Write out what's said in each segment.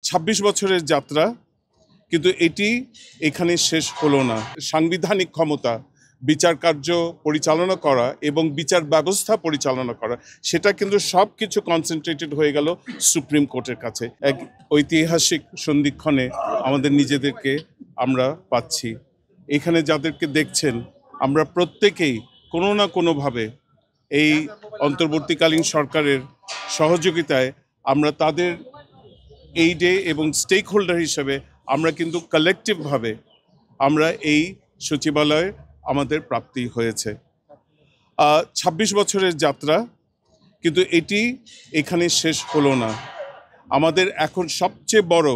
২৬ বছরের যাত্রা, কিন্তু এটি এখানে শেষ হলো না। সাংবিধানিক ক্ষমতা, বিচার কার্য পরিচালনা করা এবং বিচার ব্যবস্থা পরিচালনা করা, সেটা কিন্তু সব কিছু কনসেন্ট্রেটেড হয়ে গেল সুপ্রিম কোর্টের কাছে। এক ঐতিহাসিক সন্ধিক্ষণে আমাদের নিজেদেরকে আমরা পাচ্ছি। এখানে যাদেরকে দেখছেন, আমরা প্রত্যেকেই কোনো না কোনোভাবে এই অন্তর্বর্তীকালীন সরকারের সহযোগিতায় আমরা তাদের এইডে এবং স্টেক হোল্ডার হিসেবে আমরা কিন্তু কালেকটিভভাবে আমরা এই সচিবালয়ে আমাদের প্রাপ্তি হয়েছে। ২৬ বছরের যাত্রা, কিন্তু এটি এখানে শেষ হলো না। আমাদের এখন সবচেয়ে বড়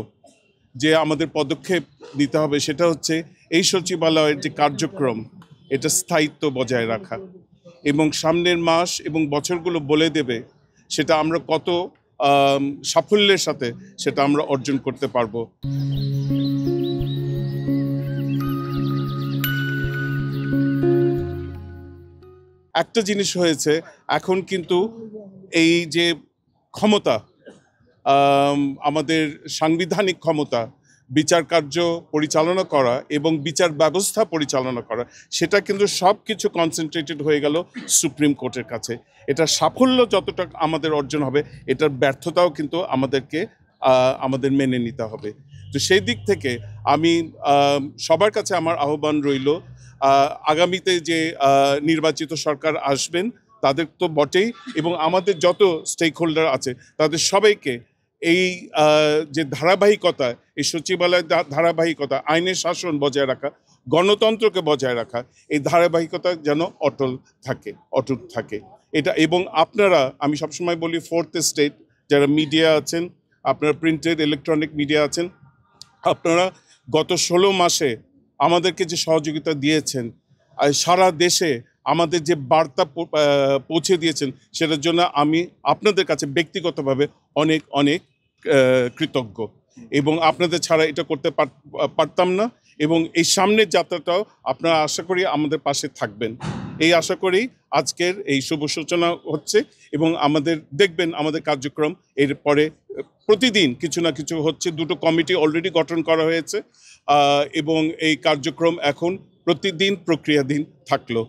যে আমাদের পদক্ষেপ নিতে হবে সেটা হচ্ছে এই সচিবালয়ের যে কার্যক্রম, এটা স্থায়িত্ব বজায় রাখা, এবং সামনের মাস এবং বছরগুলো বলে দেবে সেটা আমরা কত সাফল্যের সাথে সেটা আমরা অর্জন করতে পারবো। একটা জিনিস হয়েছে, এখন কিন্তু এই যে ক্ষমতা, আমাদের সাংবিধানিক ক্ষমতা, বিচার কার্য পরিচালনা করা এবং বিচার ব্যবস্থা পরিচালনা করা, সেটা কিন্তু সব কিছু কনসেন্ট্রেটেড হয়ে গেল সুপ্রিম কোর্টের কাছে। এটা সাফল্য যতটা আমাদের অর্জন হবে, এটার ব্যর্থতাও কিন্তু আমাদের মেনে নিতে হবে। তো সেই দিক থেকে আমি সবার কাছে আমার আহ্বান রইল, আগামীতে যে নির্বাচিত সরকার আসবেন তাদের তো বটেই, এবং আমাদের যত স্টেক হোল্ডার আছে তাদের সবাইকে এই যে ধারাবাহিকতা, এই সচিবালয়ের ধারাবাহিকতা, আইনের শাসন বজায় রাখা, গণতন্ত্রকে বজায় রাখা, এই ধারাবাহিকতা যেন অটুট থাকে এটা। এবং আপনারা, আমি সবসময় বলি, ফোর্থ স্টেট যারা মিডিয়া আছেন, আপনারা প্রিন্টেড ইলেকট্রনিক মিডিয়া আছেন, আপনারা গত 16 মাসে আমাদেরকে যে সহযোগিতা দিয়েছেন, সারা দেশে আমাদের যে বার্তা পৌঁছে দিয়েছেন, সেটার জন্য আমি আপনাদের কাছে ব্যক্তিগতভাবে অনেক অনেক কৃতজ্ঞ, এবং আপনাদের ছাড়া এটা করতে পারতাম না। এবং এই সামনের যাত্রাটাও আপনারা আশা করি আমাদের পাশে থাকবেন, এই আশা করি আজকের এই শুভ সূচনা হচ্ছে। এবং আমাদের দেখবেন আমাদের কার্যক্রম এরপরে প্রতিদিন কিছু না কিছু হচ্ছে। 2টো কমিটি অলরেডি গঠন করা হয়েছে, এবং এই কার্যক্রম এখন প্রতিদিন প্রক্রিয়াধীন থাকলো।